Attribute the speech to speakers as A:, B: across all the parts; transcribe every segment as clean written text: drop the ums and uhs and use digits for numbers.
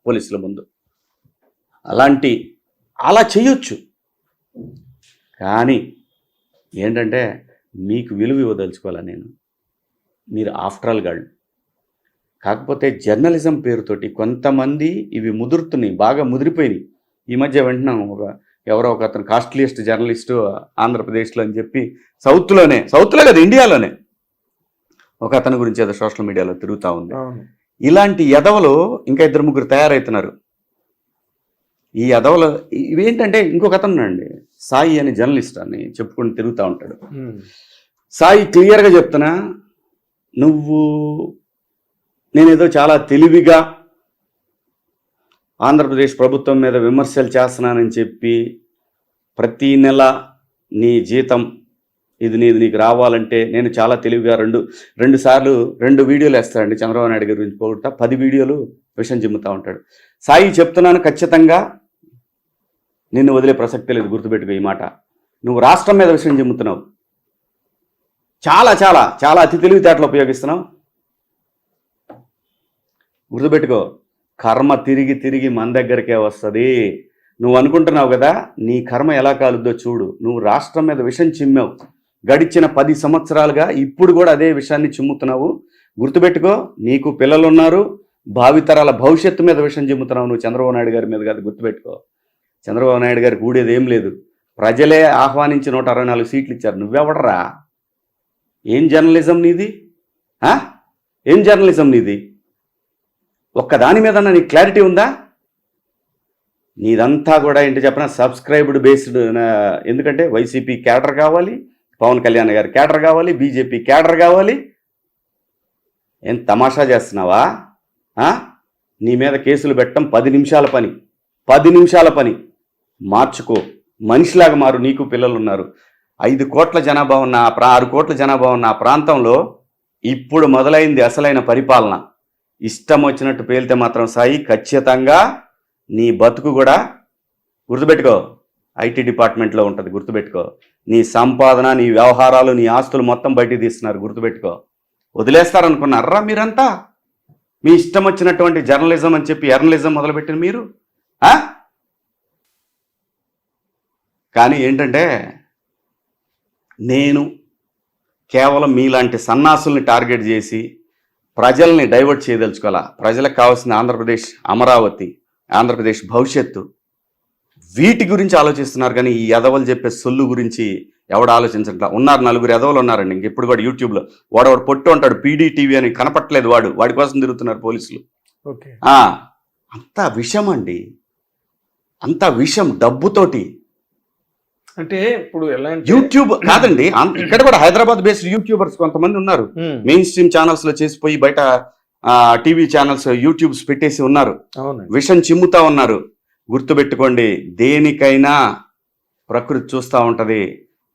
A: పోలీసుల ముందు. అలా చేయొచ్చు. కానీ ఏంటంటే మీకు విలువ ఇవ్వదలుచుకోవాలా నేను, మీరు ఆఫ్టర్ ఆల్ గాళ్ళు. కాకపోతే జర్నలిజం పేరుతోటి కొంతమంది ఇవి ముదురుతున్నాయి, బాగా ముదిరిపోయినాయి. ఈ మధ్య వింటున్నాం, ఎవరో ఒక అతను కాస్ట్లీయెస్ట్ జర్నలిస్టు ఆంధ్రప్రదేశ్లో అని చెప్పి సౌత్లో కదా ఇండియాలోనే ఒక అతని గురించి ఏదో సోషల్ మీడియాలో తిరుగుతూ ఉంది. ఇలాంటి ఎదవలు ఇంకా 2-3 తయారవుతున్నారు. ఈ ఎదవలు ఇవేంటంటే ఇంకొక అతను అండి, సాయి అని జర్నలిస్ట్ అని చెప్పుకొని తిరుగుతూ ఉంటాడు. సాయి క్లియర్గా చెప్తున్నా, నేనేదో చాలా తెలివిగా ఆంధ్రప్రదేశ్ ప్రభుత్వం మీద విమర్శలు చేస్తున్నానని చెప్పి ప్రతీ నెల నీ జీతం ఇది నీకు రావాలంటే నేను చాలా తెలివిగా రెండు సార్లు 2 వీడియోలు వేస్తాడండి చంద్రబాబు నాయుడు గారి గురించి పోగొడతా, 10 వీడియోలు విషయం చిమ్ముతూ ఉంటాడు. సాయి చెప్తున్నాను, ఖచ్చితంగా నిన్ను వదిలే ప్రసక్తే లేదు. గుర్తుపెట్టుకో ఈ మాట. నువ్వు రాష్ట్రం మీద విషయం చిమ్ముతున్నావు, చాలా చాలా చాలా అతి తెలివితేటలు ఉపయోగిస్తున్నావు. గుర్తుపెట్టుకో, కర్మ తిరిగి తిరిగి మన దగ్గరికే వస్తుంది. నువ్వు అనుకుంటున్నావు కదా నీ కర్మ ఎలా కాలుద్దో చూడు. నువ్వు రాష్ట్రం మీద విషం చిమ్మావు గడిచిన 10 సంవత్సరాలుగా, ఇప్పుడు కూడా అదే విషయాన్ని చిమ్ముతున్నావు. గుర్తుపెట్టుకో, నీకు పిల్లలు ఉన్నారు, భావితరాల భవిష్యత్తు మీద విషయం చిమ్ముతున్నావు. నువ్వు చంద్రబాబు నాయుడు గారి మీద కాదు. గుర్తుపెట్టుకో, చంద్రబాబు నాయుడు గారికి ఊడేది ఏం లేదు. ప్రజలే ఆహ్వానించి 164 సీట్లు ఇచ్చారు. నువ్వెవడరా? ఏం జర్నలిజం నీది? ఏం జర్నలిజం నీది? ఒక్కదాని మీద నీకు క్లారిటీ ఉందా? నీదంతా కూడా ఏంటి చెప్పిన సబ్స్క్రైబ్డ్ బేస్డ్. ఎందుకంటే వైసీపీ క్యాడర్ కావాలి, పవన్ కళ్యాణ్ గారి క్యాడర్ కావాలి, బీజేపీ క్యాడర్ కావాలి. ఏం తమాషా చేస్తున్నావా? నీ మీద కేసులు పెట్టడం 10 నిమిషాల పని. 10 నిమిషాల పని. మార్చుకో, మనిషిలాగా మారు. నీకు పిల్లలు ఉన్నారు. 5 కోట్ల జనాభా ఉన్న 6 కోట్ల జనాభా ఉన్న ఆ ప్రాంతంలో ఇప్పుడు మొదలైంది అసలైన పరిపాలన. ఇష్టం వచ్చినట్టు పేలితే మాత్రం సాయి ఖచ్చితంగా నీ బతుకు కూడా గుర్తుపెట్టుకో ఐటీ డిపార్ట్మెంట్లో ఉంటుంది. గుర్తుపెట్టుకో, నీ సంపాదన, నీ వ్యవహారాలు, నీ ఆస్తులు మొత్తం బయటికి తీస్తున్నారు. గుర్తుపెట్టుకో, వదిలేస్తారనుకున్నారా మీరంతా? మీ ఇష్టం వచ్చినటువంటి జర్నలిజం అని చెప్పి ఎర్నలిజం మొదలుపెట్టిన మీరు. కానీ ఏంటంటే నేను కేవలం మీలాంటి సన్నాసుల్ని టార్గెట్ చేసి ప్రజల్ని డైవర్ట్ చేయదలుచుకోవాలా. ప్రజలకు కావాల్సిన ఆంధ్రప్రదేశ్ అమరావతి, ఆంధ్రప్రదేశ్ భవిష్యత్తు, వీటి గురించి ఆలోచిస్తున్నారు. కానీ ఈ ఎదవలు చెప్పే సొల్లు గురించి ఎవడు ఆలోచించట్లా. ఉన్నారు 4 ఎదవలు ఉన్నారండి ఇంకెప్పుడు కూడా యూట్యూబ్లో. వాడు పొట్టు ఉంటాడు, పీడీటీవీ అని కనపట్లేదు, వాడి కోసం తిరుగుతున్నారు పోలీసులు. అంతా విషం అండి, అంతా విషం. డబ్బుతోటి
B: అంటే ఇప్పుడు
A: యూట్యూబ్ కాదండి, ఇక్కడ కూడా హైదరాబాద్ బేస్డ్ యూట్యూబర్స్ కొంతమంది ఉన్నారు. మెయిన్ స్ట్రీమ్ ఛానల్స్ లో చేసిపోయి బయట టీవీ ఛానల్స్ యూట్యూబ్స్ పెట్టేసి ఉన్నారు, విషం చిమ్ముతా ఉన్నారు. గుర్తుపెట్టుకోండి, దేనికైనా ప్రకృతి చూస్తూ ఉంటది.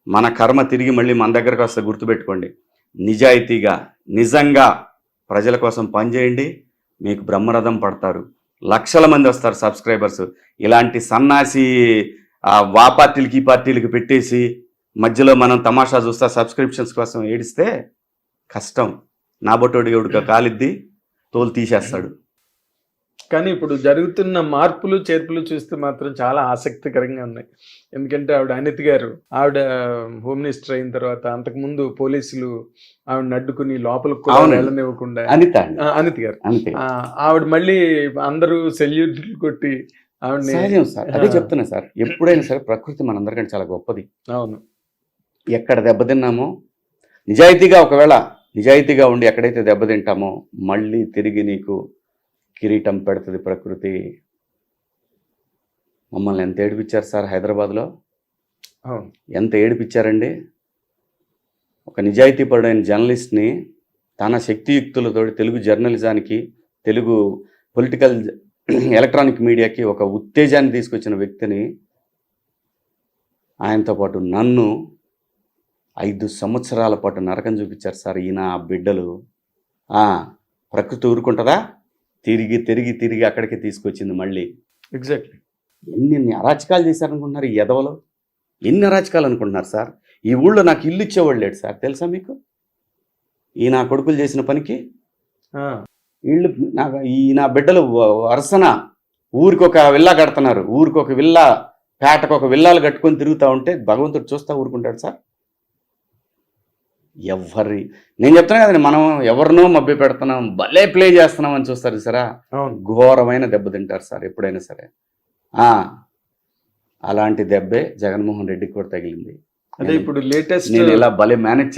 A: మన కర్మ తిరిగి మళ్ళీ మన దగ్గరకు వస్తే గుర్తుపెట్టుకోండి. నిజాయితీగా నిజంగా ప్రజల కోసం పనిచేయండి, మీకు బ్రహ్మరథం పడతారు. లక్షల మంది వస్తారు సబ్స్క్రైబర్స్. ఇలాంటి సన్నాసి వా పార్టీలకి ఈ పార్టీలకి పెట్టేసి మధ్యలో మనం తమాషా చూస్తా సబ్స్క్రిప్షన్స్ కోసం ఏడిస్తే కష్టం. నా బొట్టోడి ఎవడికి కాలిద్ది, తోలు తీసేస్తాడు.
B: కానీ ఇప్పుడు జరుగుతున్న మార్పులు చేర్పులు చూస్తే మాత్రం చాలా ఆసక్తికరంగా ఉన్నాయి. ఎందుకంటే అనిత్ గారు హోమ్ మినిస్టర్ అయిన తర్వాత అంతకుముందు పోలీసులు ఆవిడ అడ్డుకుని లోపలికి కూడా వెళ్ళనివ్వకుండా, అనిత్ గారు ఆవిడ మళ్ళీ అందరూ సెల్యూట్లు కొట్టి
A: సహజం సార్. అదే చెప్తున్నా సార్, ఎప్పుడైనా సరే ప్రకృతి మనందరికంటే చాలా గొప్పది.
B: అవును.
A: ఎక్కడ దెబ్బతిన్నామో ఒకవేళ నిజాయితీగా ఉండి ఎక్కడైతే దెబ్బతింటామో మళ్ళీ తిరిగి నీకు కిరీటం పెడుతుంది ప్రకృతి. మమ్మల్ని ఎంత ఏడిపించారు సార్ హైదరాబాద్లో, ఎంత ఏడిపించారండి. ఒక నిజాయితీపరుడైన జర్నలిస్ట్ని తన శక్తియుక్తులతో తెలుగు జర్నలిజానికి, తెలుగు పొలిటికల్ ఎలక్ట్రానిక్ మీడియాకి ఒక ఉత్తేజాన్ని తీసుకొచ్చిన వ్యక్తిని, ఆయనతో పాటు నన్ను 5 సంవత్సరాల పాటు నరకం చూపించారు సార్ ఈయన బిడ్డలు. ప్రకృతి ఊరుకుంటుందా? తిరిగి తిరిగి తిరిగి అక్కడికి తీసుకొచ్చింది మళ్ళీ.
B: ఎగ్జాక్ట్లీ.
A: ఎన్ని అరాచకాలు చేశారనుకుంటున్నారు ఈ ఎదవలో? ఎన్ని అరాచకాలు అనుకుంటున్నారు సార్? ఈ ఊళ్ళో నాకు ఇల్లు ఇచ్చేవాళ్ళు లేడు సార్, తెలుసా మీకు? ఈ నా కొడుకులు చేసిన పనికి ఈ నా బిడ్డలు వరుసన ఊరికొక విల్లా కడుతున్నారు, ఊరికొక విల్లా, పేటకు ఒక విల్లాలు కట్టుకొని తిరుగుతూ ఉంటే భగవంతుడు చూస్తా ఊరుకుంటాడు సార్? నేను చెప్తున్నా కదండి, మనం ఎవరినో మభ్య పెడుతున్నాం, భలే ప్లే చేస్తున్నాం అని చూస్తారు సరే, ఘోరమైన దెబ్బ తింటారు సార్ ఎప్పుడైనా సరే. అలాంటి దెబ్బే జగన్మోహన్ రెడ్డికి కూడా తగిలింది.
B: అదే ఇప్పుడు లేటెస్ట్
A: నేను ఇలా భలే మేనేజ్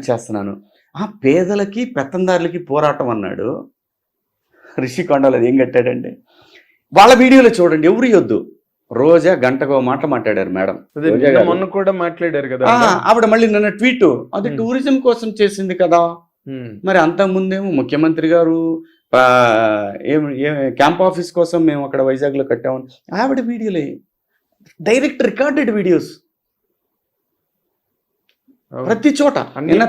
A: చేస్తున్నాను. ఆ పేదలకి పెత్తందారులకి పోరాటం అన్నాడు. రిషికొండలో ఏం కట్టాడండి? వాళ్ళ వీడియోలో చూడండి, ఎవరు ఇవ్వద్దు. రోజా గంటకో మాట మాట్లాడారు మేడం.
B: మొన్న కూడా మాట్లాడారు కదా
A: ఆవిడ. మళ్ళీ నిన్న ట్వీట్, అది టూరిజం కోసం చేసింది కదా. మరి అంతకుముందేమో ముఖ్యమంత్రి గారు క్యాంప్ ఆఫీస్ కోసం మేము అక్కడ వైజాగ్ లో కట్టామని ఆవిడ వీడియోలే, డైరెక్ట్ రికార్డెడ్ వీడియోస్ ప్రతి చోట. నిన్న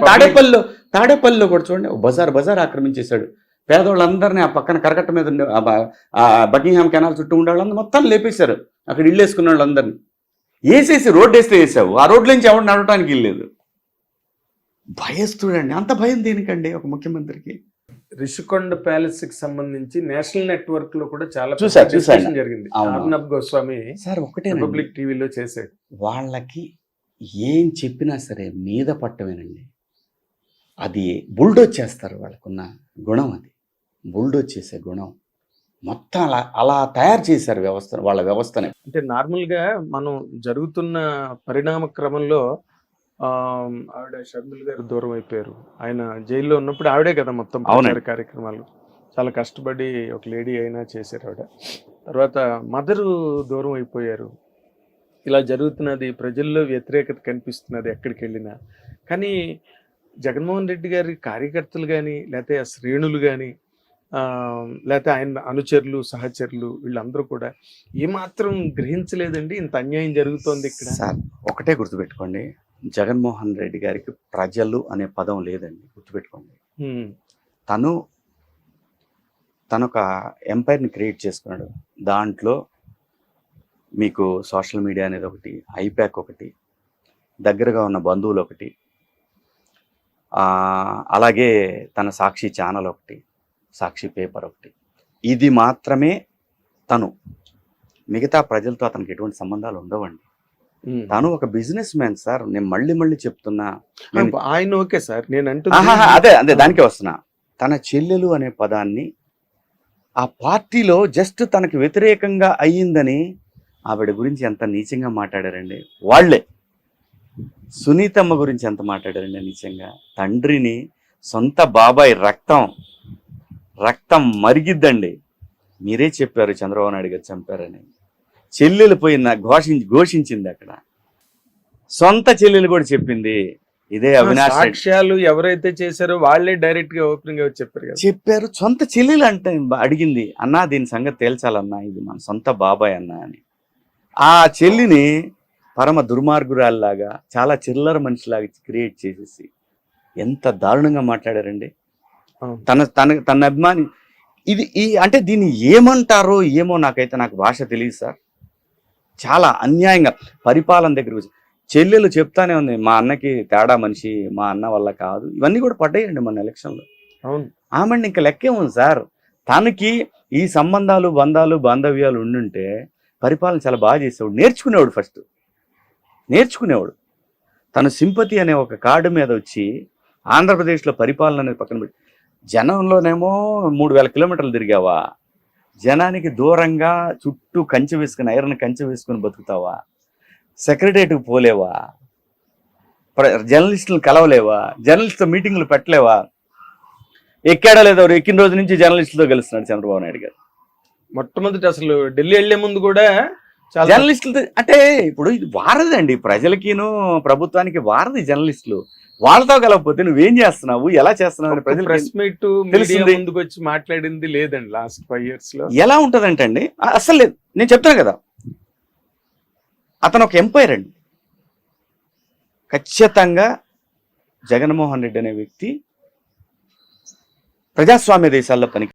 A: తాడేపల్లిలో కూడా చూడండి, బజార్ ఆక్రమించేశాడు. పేదవాళ్ళందరినీ ఆ పక్కన కరకట్ట మీద ఉండే బకింగ్హామ్ కెనాల్ చుట్టూ ఉండే వాళ్ళందరూ మొత్తం లేపేశారు. అక్కడ ఇల్లు వేసుకున్న వాళ్ళందరినీ వేసేసి రోడ్డు వేస్తే వేసావు. ఆ రోడ్ల నుంచి ఎవరు నడవటానికి ఇల్లేదు. భయస్తుడండి. అంత భయం దేనికండి ఒక ముఖ్యమంత్రికి?
B: రిషికొండ ప్యాలెస్ కి సంబంధించి నేషనల్ నెట్వర్క్ లో కూడా చాలా
A: చూసాను
B: జరిగింది. అర్నబ్ గోస్వామి
A: సార్ ఒకటే
B: పబ్లిక్ టీవీలో చేశాడు.
A: వాళ్ళకి ఏం చెప్పినా సరే మీద పట్టమేనండి. అది బుల్డోజ్ చేస్తారు. వాళ్ళకున్న గుణం అది, బుల్డోజ్ చేసే గుణం. మొత్తం అలా తయారు చేశారు వాళ్ళ వ్యవస్థని.
B: అంటే నార్మల్గా మనం జరుగుతున్న పరిణామ క్రమంలో ఆవిడ షర్మిల గారు దూరం అయిపోయారు. ఆయన జైల్లో ఉన్నప్పుడు ఆవిడే కదా మొత్తం ప్రచార కార్యక్రమాలు చాలా కష్టపడి ఒక లేడీ అయినా చేశారు ఆవిడ. తర్వాత మదరు దూరం అయిపోయారు. ఇలా జరుగుతున్నది, ప్రజల్లో వ్యతిరేకత కనిపిస్తున్నది ఎక్కడికి వెళ్ళినా. కానీ జగన్మోహన్ రెడ్డి గారి కార్యకర్తలు కానీ, లేకపోతే ఆ శ్రేణులు కానీ, లేకపోతే ఆయన అనుచరులు, సహచరులు, వీళ్ళందరూ కూడా ఏమాత్రం గ్రహించలేదండి ఇంత అన్యాయం జరుగుతోంది ఇక్కడ.
A: సార్ ఒకటే గుర్తుపెట్టుకోండి, జగన్మోహన్ రెడ్డి గారికి ప్రజలు అనే పదం లేదండి, గుర్తుపెట్టుకోండి. తను ఒక ఎంపైర్ని క్రియేట్ చేసుకున్నాడు. దాంట్లో మీకు సోషల్ మీడియా అనేది ఒకటి, ఐప్యాక్ ఒకటి, దగ్గరగా ఉన్న బంధువులు ఒకటి, అలాగే తన సాక్షి ఛానల్ ఒకటి, సాక్షి పేపర్ ఒకటి. ఇది మాత్రమే తను. మిగతా ప్రజలతో అతనికి ఎటువంటి సంబంధాలు ఉండవండి. తను ఒక బిజినెస్ మ్యాన్ సార్. నేను మళ్ళీ చెప్తున్నా.
B: ఆయన ఓకే సార్, నేను
A: అదే దానికే వస్తున్నా. తన చెల్లెలు అనే పదాన్ని ఆ పార్టీలో జస్ట్ తనకి వ్యతిరేకంగా అయ్యిందని ఆవిడ గురించి ఎంత నీచంగా మాట్లాడారండి వాళ్ళే. సునీతమ్మ గురించి ఎంత మాట్లాడారండి నీచంగా. తండ్రిని, సొంత బాబాయ్ రక్తం మరిగిద్దండి. మీరే చెప్పారు చంద్రబాబు నాయుడు గారు చంపారని. చెల్లెలు పోయిన ఘోషించింది అక్కడ. సొంత చెల్లెలు కూడా చెప్పింది ఇదే. అవినాష్
B: సాక్ష్యాలు ఎవరైతే చేశారో వాళ్ళే డైరెక్ట్ గా ఓపెనింగ్ గా
A: చెప్పారు. సొంత చెల్లెలు అంటే అడిగింది, అన్నా దీని సంగతి తేల్చాలన్నా, ఇది మన సొంత బాబాయ్ అన్నా అని. ఆ చెల్లిని పరమ దుర్మార్గురాల్లాగా, చాలా చిల్లర మనిషిలాగా క్రియేట్ చేసేసి ఎంత దారుణంగా మాట్లాడారండి. తన అభిమాని. ఇది అంటే దీన్ని ఏమంటారో ఏమో, నాకు భాష తెలియదు సార్. చాలా అన్యాయంగా పరిపాలన దగ్గర చెల్లెలు చెప్తానే ఉంది, మా అన్నకి తేడా మనిషి, మా అన్న వల్ల కాదు. ఇవన్నీ కూడా పడ్డాయండి మన ఎలక్షన్లో.
B: అవును,
A: ఆమె ఇంకా లెక్కే ఉంది సార్. తనకి ఈ సంబంధాలు, బంధాలు, బాంధవ్యాలు ఉండుంటే పరిపాలన చాలా బాగా చేసేవాడు. నేర్చుకునేవాడు. తను సింపతి అనే ఒక కార్డు మీద వచ్చి ఆంధ్రప్రదేశ్లో పరిపాలన అనేది పక్కన పెట్టి, జనంలోనేమో 3000 కిలోమీటర్లు తిరిగావా? జనానికి దూరంగా చుట్టూ కంచె వేసుకుని, ఐరన్ కంచె వేసుకుని బతుకుతావా? సెక్రటరియట్కి పోలేవా? జర్నలిస్టులను కలవలేవా? జర్నలిస్టుతో మీటింగ్లు పెట్టలేవా? ఎక్కాడా లేదా? ఎక్కిన రోజు నుంచి జర్నలిస్టులతో కలుస్తున్నాడు చంద్రబాబు నాయుడు గారు.
B: మొట్టమొదటి అసలు ఢిల్లీ వెళ్లే ముందు కూడా
A: జర్నలిస్టులతో, అంటే ఇప్పుడు ఇది వారధి అండి, ప్రజలకిను ప్రభుత్వానికి వారధి జర్నలిస్టులు. వాళ్ళతో కలవకపోతే నువ్వేం చేస్తున్నావు, ఎలా చేస్తున్నావు? ప్రజలు
B: ప్రెస్ మీట్ ముందుకు వచ్చి మాట్లాడింది లేదండి లాస్ట్ 5 years లో.
A: ఎలా ఉంటదంటే అండి, అసలు లేదు. నేను చెప్తాను కదా, అతను ఒక ఎంపైర్ అండి. ఖచ్చితంగా జగన్మోహన్ రెడ్డి అనే వ్యక్తి ప్రజాస్వామ్య దేశాల్లో పనికి